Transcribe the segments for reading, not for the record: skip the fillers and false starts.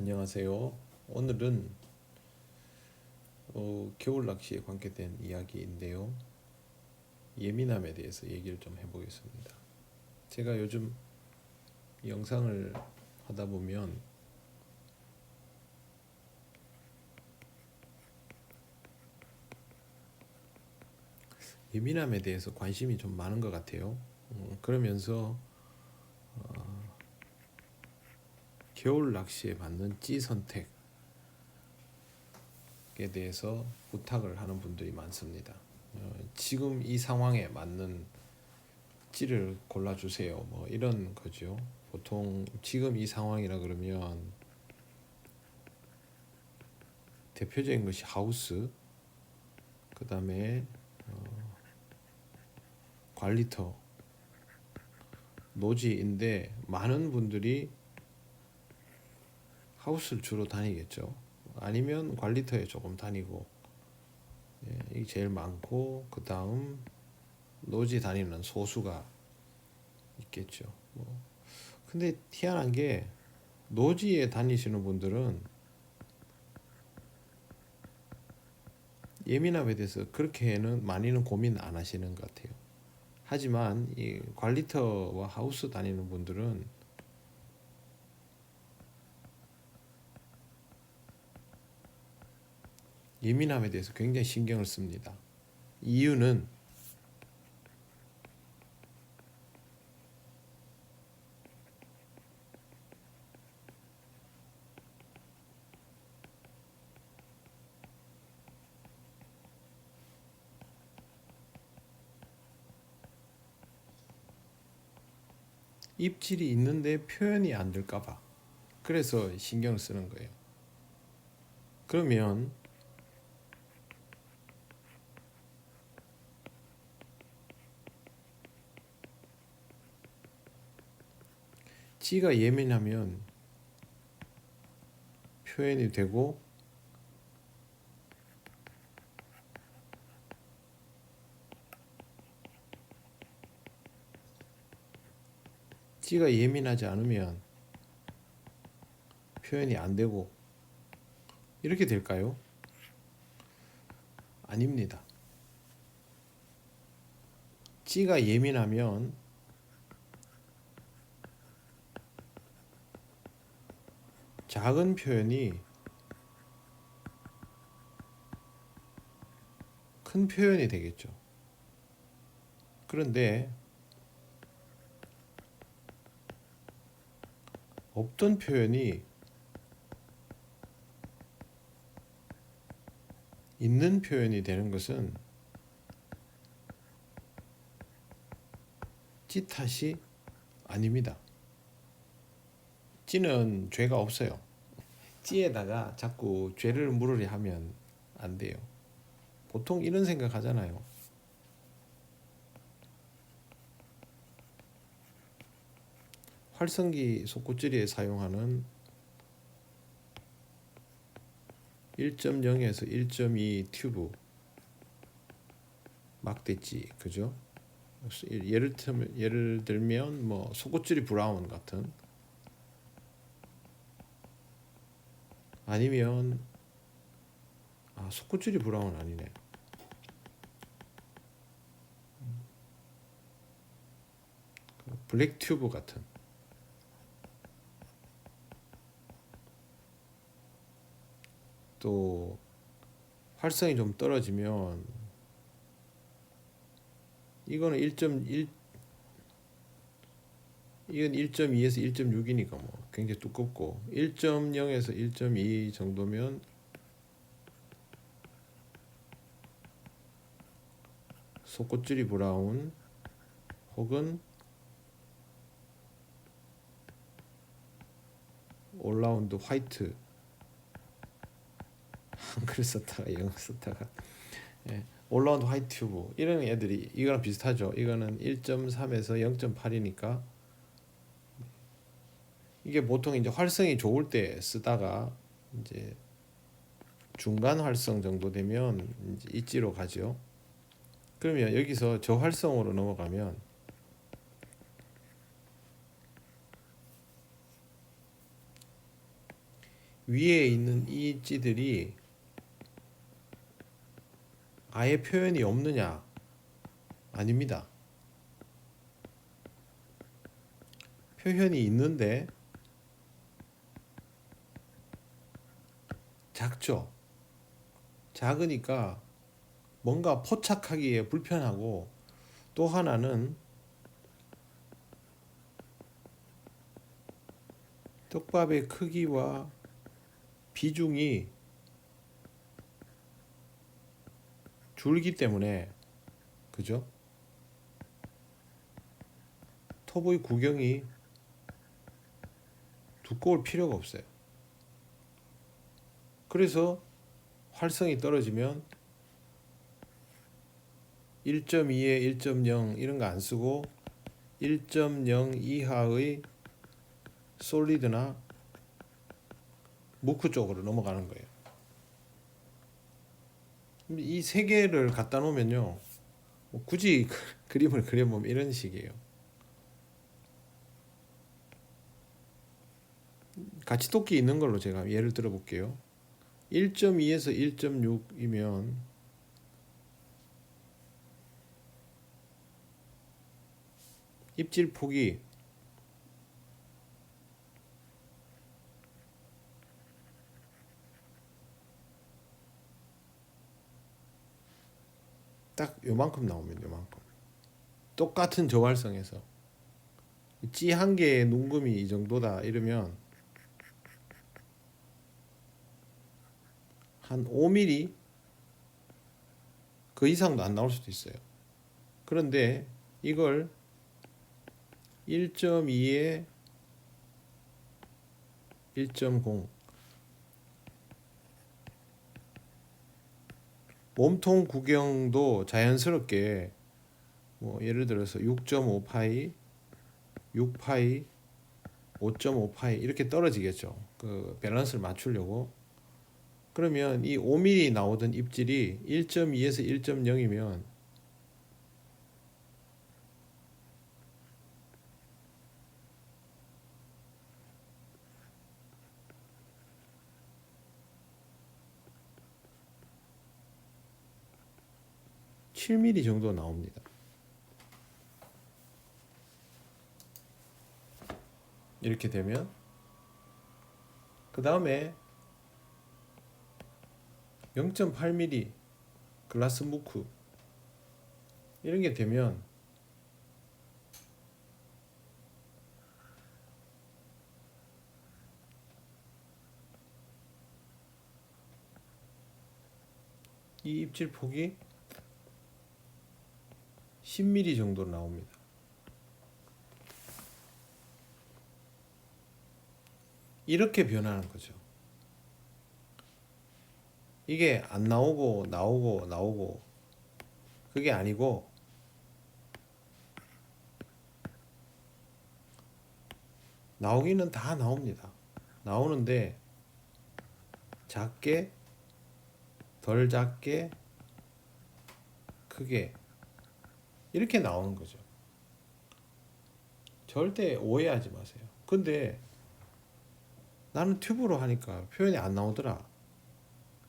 안녕하세요. 오늘은 겨울 낚시에 관계된 이야기인데요. 예민함에 대해서 얘기를 좀 해보겠습니다. 제가 요즘 영상을 하다 보면 예민함에 대해서 관심이 좀 많은 것 같아요. 그러면서 겨울 낚시에 맞는 찌 선택에 대해서 부탁을 하는 분들이 많습니다. 지금 이 상황에 맞는 찌를 골라주세요. 뭐 이런 거죠. 보통 지금 이 상황이라 그러면 대표적인 것이 하우스, 그 다음에 관리터, 노지인데 많은 분들이 하우스를 주로 다니겠죠. 아니면 관리터에 조금 다니고, 이게 제일 많고, 그 다음 노지 다니는 소수가 있겠죠. 근데 희한한 게 노지에 다니시는 분들은 예민함에 대해서 그렇게는 많이는 고민 안 하시는 것 같아요. 하지만 이 관리터와 하우스 다니는 분들은 예민함에 대해서 굉장히 신경을 씁니다. 이유는 입질이 있는데 표현이 안 될까봐. 그래서 신경을 쓰는 거예요. 그러면 찌가 예민하면 표현이 되고, 찌가 예민하지 않으면 표현이 안 되고, 이렇게 될까요? 아닙니다. 찌가 예민하면 작은 표현이 큰 표현이 되겠죠. 그런데 없던 표현이 있는 표현이 되는 것은 찌 탓이 아닙니다. 찌는 죄가 없어요. 찌에다가 자꾸 죄를 물으려 하면 안 돼요. 보통 이런 생각 하잖아요. 활성기 속구찌리에 사용하는 1.0에서 1.2 튜브 막대찌, 그죠? 예를 들면 뭐 속구찌리 브라운 같은, 아니면 속구찌리 브라운 아니네. 블랙 튜브 같은, 또 활성이 좀 떨어지면 이거는 1.1, 이건 1.2에서 1.6이니까 뭐 굉장히 두껍고, 1.0에서 1.2 정도면 속꽃줄이 브라운 혹은 올라운드 화이트, 한글 썼다가 영어 썼다가, 올라운드 화이트 튜브, 이런 애들이 이거랑 비슷하죠. 이거는 1.3에서 0.8이니까 이게 보통 이제 활성이 좋을 때 쓰다가 이제 중간 활성 정도 되면 이제 입지로 가죠. 그러면 여기서 저활성으로 넘어가면 위에 있는 이 찌들이 아예 표현이 없느냐? 아닙니다. 표현이 있는데 작죠. 작으니까 뭔가 포착하기에 불편하고, 또 하나는 떡밥의 크기와 비중이 줄기 때문에, 그죠? 톱의 구경이 두꺼울 필요가 없어요. 그래서 활성이 떨어지면 1.2에 1.0 이런 거 안 쓰고 1.0 이하의 솔리드나 무크 쪽으로 넘어가는 거예요. 이 세 개를 갖다 놓으면요, 뭐 굳이 그림을 그려보면 이런 식이에요. 가치도끼 있는 걸로 제가 예를 들어 볼게요. 1.2에서 1.6이면 입질 폭이 딱 요만큼 나오면 요만큼. 똑같은 저활성에서 찌 한 개의 눈금이 이 정도다 이러면 한 5mm 그 이상도 안 나올 수도 있어요. 그런데 이걸 1.2에 1.0 몸통 구경도 자연스럽게 뭐 예를 들어서 6.5파이, 6파이, 5.5파이 이렇게 떨어지겠죠. 그 밸런스를 맞추려고. 그러면 이 5mm 나오던 입질이 1.2에서 1.0이면 7mm 정도 나옵니다. 이렇게 되면 그 다음에 0.8mm 글라스 무크 이런 게 되면 이 입질 폭이 10mm 정도 나옵니다. 이렇게 변하는 거죠. 이게 안 나오고 나오고 나오고 그게 아니고 나오기는 다 나옵니다. 나오는데 작게, 덜 작게, 크게 이렇게 나오는 거죠. 절대 오해하지 마세요. 근데 나는 튜브로 하니까 표현이 안 나오더라.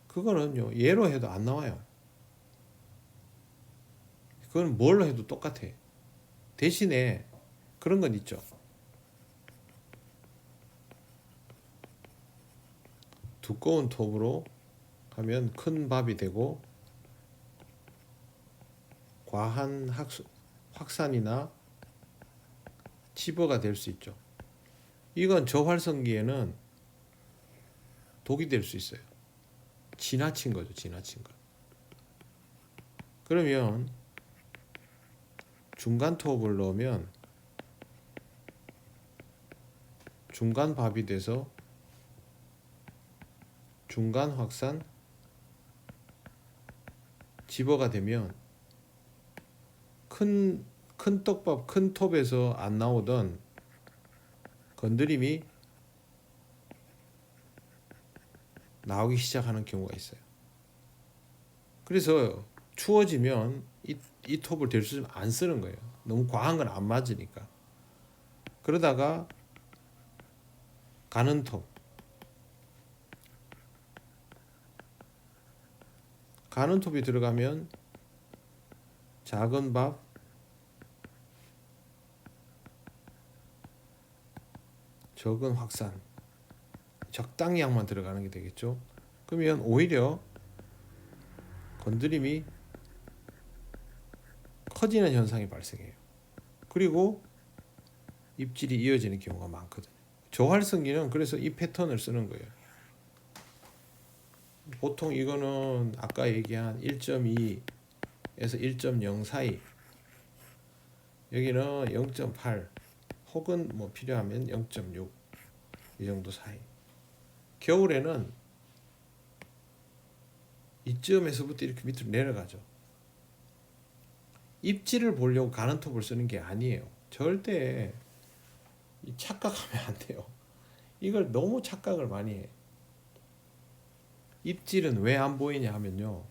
그거는요, 얘로 해도 안 나와요. 그건 뭘로 해도 똑같아. 대신에 그런 건 있죠. 두꺼운 톱으로 하면 큰 밥이 되고 과한 확산이나 치버가 될 수 있죠. 이건 저활성기에는 독이 될 수 있어요. 지나친 거죠, 지나친 거. 그러면 중간 톱을 넣으면 중간 밥이 돼서 중간 확산, 집어가 되면 큰 떡밥, 큰 톱에서 안 나오던 건드림이 나오기 시작하는 경우가 있어요. 그래서 추워지면 이 톱을 될 수 있으면 안 쓰는 거예요. 너무 과한 건 안 맞으니까. 그러다가 가는 톱, 가는톱이 들어가면 작은 밥, 적은 확산, 적당히 양만 들어가는 게 되겠죠. 그러면 오히려 건드림이 커지는 현상이 발생해요. 그리고 입질이 이어지는 경우가 많거든요. 저활성기는 그래서 이 패턴을 쓰는 거예요. 보통 이거는 아까 얘기한 1.2에서 1.0 사이, 여기는 0.8 혹은 뭐 필요하면 0.6 이 정도 사이. 겨울에는 이쯤에서부터 이렇게 밑으로 내려가죠. 입질을 보려고 가는 톱을 쓰는 게 아니에요. 절대 착각하면 안 돼요. 이걸 너무 착각을 많이 해. 입질은 왜 안 보이냐 하면요,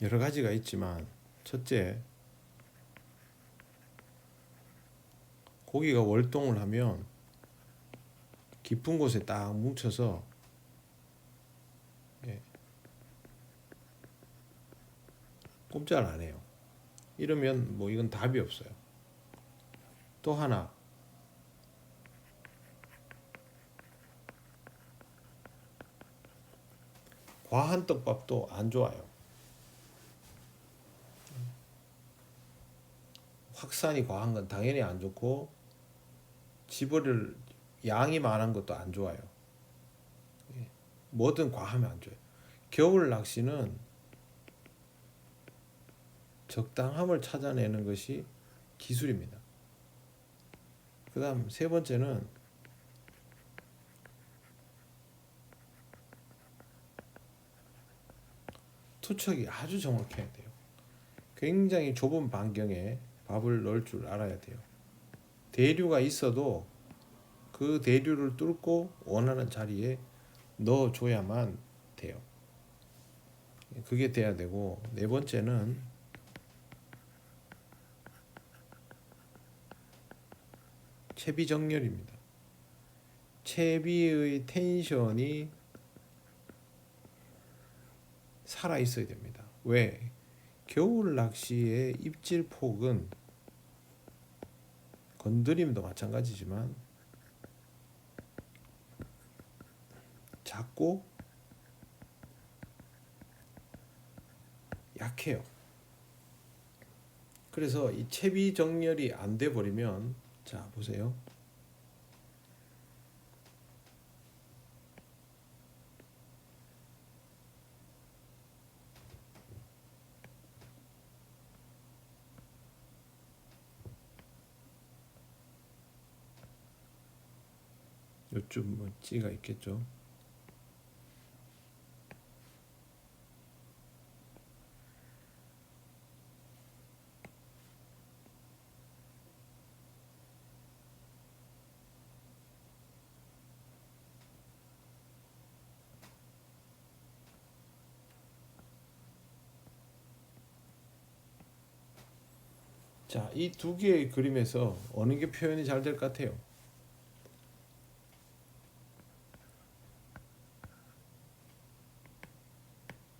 여러 가지가 있지만, 첫째, 고기가 월동을 하면 깊은 곳에 딱 뭉쳐서 꼼짝을 안 해요. 이러면 뭐 이건 답이 없어요. 또 하나, 과한 떡밥도 안 좋아요. 확산이 과한 건 당연히 안 좋고, 집어를 양이 많은 것도 안 좋아요. 뭐든 과하면 안 좋아요. 겨울 낚시는 적당함을 찾아내는 것이 기술입니다. 그 다음 세 번째는 투척이 아주 정확해야 돼요. 굉장히 좁은 반경에 밥을 넣을 줄 알아야 돼요. 대류가 있어도 그 대류를 뚫고 원하는 자리에 넣어줘야만 돼요. 그게 돼야 되고, 네 번째는 채비 정렬입니다. 채비의 텐션이 살아 있어야 됩니다. 왜? 겨울 낚시의 입질 폭은 건드림도 마찬가지지만 작고 약해요. 그래서 이 채비 정렬이 안 돼 버리면, 자 보세요. 요쯤 뭐 찌가 있겠죠. 자, 이 두 개의 그림에서 어느 게 표현이 잘 될 것 같아요?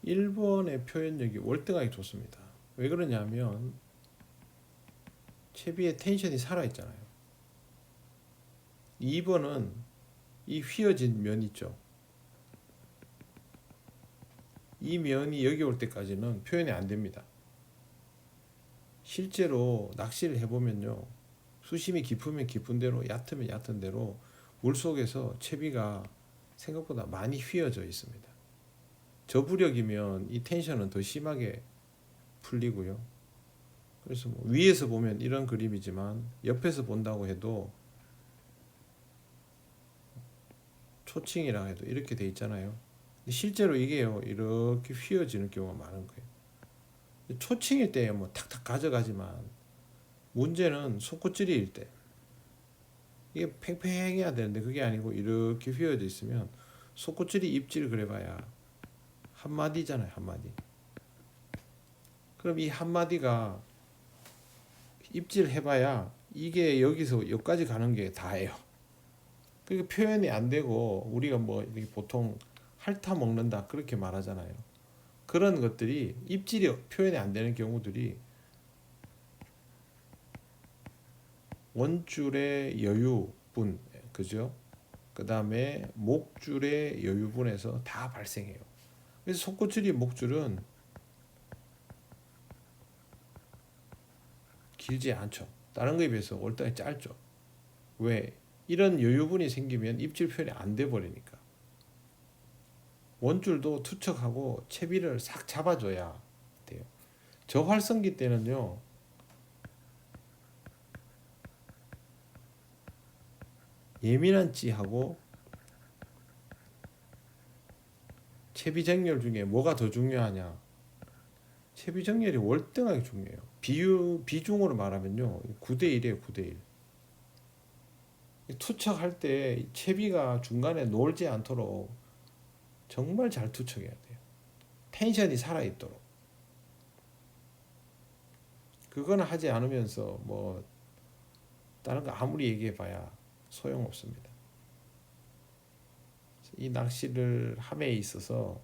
1번의 표현력이 월등하게 좋습니다. 왜 그러냐면 채비의 텐션이 살아있잖아요. 2번은 이 휘어진 면 있죠. 이 면이 여기 올 때까지는 표현이 안 됩니다. 실제로 낚시를 해보면요, 수심이 깊으면 깊은 대로, 얕으면 얕은 대로 물속에서 채비가 생각보다 많이 휘어져 있습니다. 저부력이면 이 텐션은 더 심하게 풀리고요. 그래서 뭐 위에서 보면 이런 그림이지만 옆에서 본다고 해도, 초칭이라 해도 이렇게 돼 있잖아요. 실제로 이게요, 이렇게 휘어지는 경우가 많은 거예요. 초칭일 때 뭐 탁탁 가져가지만, 문제는 속구찌리일 때 이게 팽팽해야 되는데 그게 아니고 이렇게 휘어져 있으면 속구찌리 입질 그래봐야 한 마디잖아요, 한 마디. 그럼 이 한마디가 입질 해봐야 이게 여기서 여기까지 가는 게 다예요. 그러니까 표현이 안 되고 우리가 뭐 보통 핥아 먹는다 그렇게 말하잖아요. 그런 것들이 입질이 표현이 안 되는 경우들이 원줄의 여유분, 그죠? 그 다음에 목줄의 여유분에서 다 발생해요. 그래서 속구줄이 목줄은 길지 않죠. 다른 거에 비해서 월등히 짧죠. 왜? 이런 여유분이 생기면 입질 표현이 안 돼 버리니까. 원줄도 투척하고 채비를 싹 잡아줘야 돼요. 저활성기 때는요, 예민한 찌하고 채비 정렬 중에 뭐가 더 중요하냐? 채비 정렬이 월등하게 중요해요. 비중으로 말하면요, 9대1이에요, 9대1. 투척할 때 채비가 중간에 놀지 않도록 정말 잘 투척해야 돼요. 텐션이 살아있도록. 그거는 하지 않으면서 뭐 다른 거 아무리 얘기해봐야 소용없습니다. 이 낚시를 함에 있어서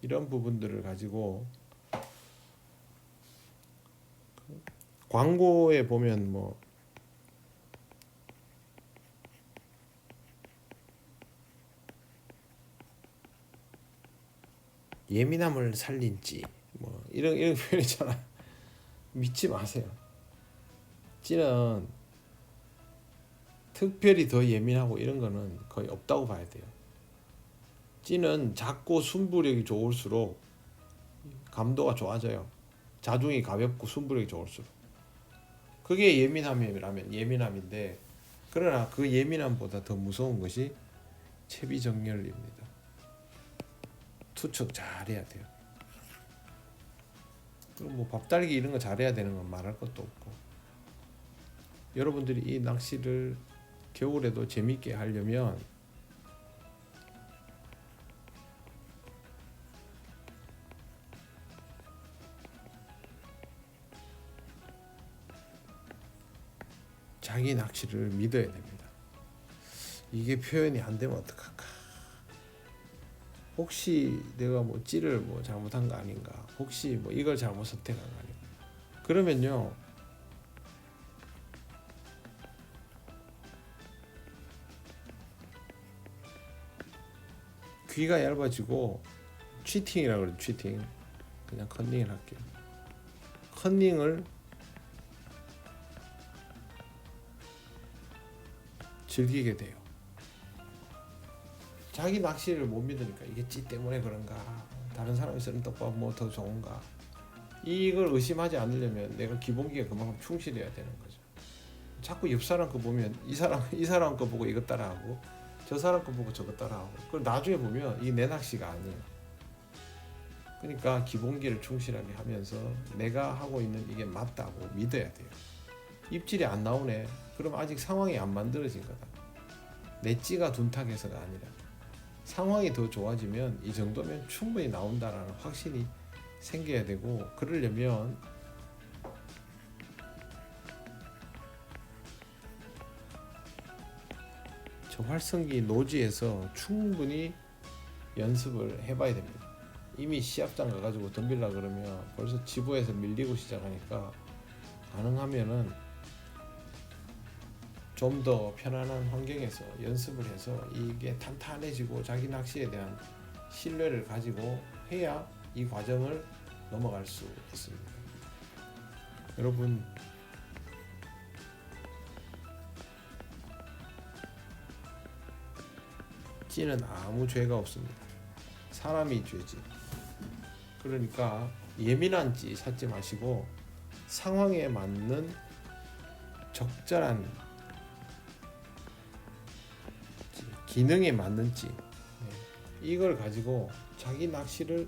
이런 부분들을 가지고 광고에 보면 뭐 예민함을 살린 찌, 뭐 이런 표현 있잖아요. 믿지 마세요. 찌는 특별히 더 예민하고 이런 거는 거의 없다고 봐야 돼요. 찌는 작고 순부력이 좋을수록 감도가 좋아져요. 자중이 가볍고 순부력이 좋을수록. 그게 예민함이라면 예민함인데, 그러나 그 예민함보다 더 무서운 것이 채비 정렬입니다. 투척 잘해야 돼요. 그럼 뭐 밥달기 이런 거 잘해야 되는 건 말할 것도 없고, 여러분들이 이 낚시를 겨울에도 재밌게 하려면 자기 낚시를 믿어야 됩니다. 이게 표현이 안 되면 어떡할까? 혹시 내가 뭐 찌를 뭐 잘못한 거 아닌가? 혹시 뭐 이걸 잘못 선택한 거 아닌가? 그러면요, 귀가 얇아지고 치팅이라고 그래요. 치팅. 그냥 컨닝을 할게요. 컨닝을 즐기게 돼요. 자기 낚시를 못 믿으니까 이게 찌 때문에 그런가? 다른 사람이 쓰는 떡밥 뭐 더 좋은가? 이걸 의심하지 않으려면 내가 기본기에 그만큼 충실해야 되는 거죠. 자꾸 옆 사람 거 보면 이 사람 거 보고 이거 따라하고 저 사람 거 보고 저거 따라하고, 그걸 나중에 보면 이게 내 낚시가 아니에요. 그러니까 기본기를 충실하게 하면서 내가 하고 있는 이게 맞다고 믿어야 돼요. 입질이 안 나오네. 그럼 아직 상황이 안 만들어진 거다. 내 찌가 둔탁해서가 아니라 상황이 더 좋아지면 이 정도면 충분히 나온다라는 확신이 생겨야 되고, 그러려면 저 활성기 노지에서 충분히 연습을 해봐야 됩니다. 이미 시합장 가가지고 덤빌라 그러면 벌써 지부에서 밀리고 시작하니까, 가능하면은 좀 더 편안한 환경에서 연습을 해서 이게 탄탄해지고 자기 낚시에 대한 신뢰를 가지고 해야 이 과정을 넘어갈 수 있습니다. 여러분, 찌는 아무 죄가 없습니다. 사람이 죄지. 그러니까 예민한 찌 찾지 마시고 상황에 맞는 적절한 기능에 맞는 찌, 이걸 가지고 자기 낚시를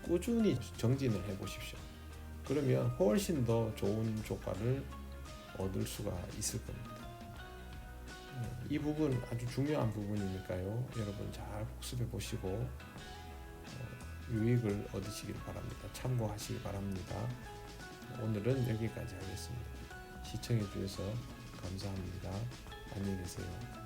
꾸준히 정진을 해 보십시오. 그러면 훨씬 더 좋은 효과를 얻을 수가 있을 겁니다. 이 부분 아주 중요한 부분이니까요. 여러분 잘 복습해 보시고 유익을 얻으시길 바랍니다. 참고하시기 바랍니다. 오늘은 여기까지 하겠습니다. 시청해 주셔서 감사합니다. 안녕히 계세요.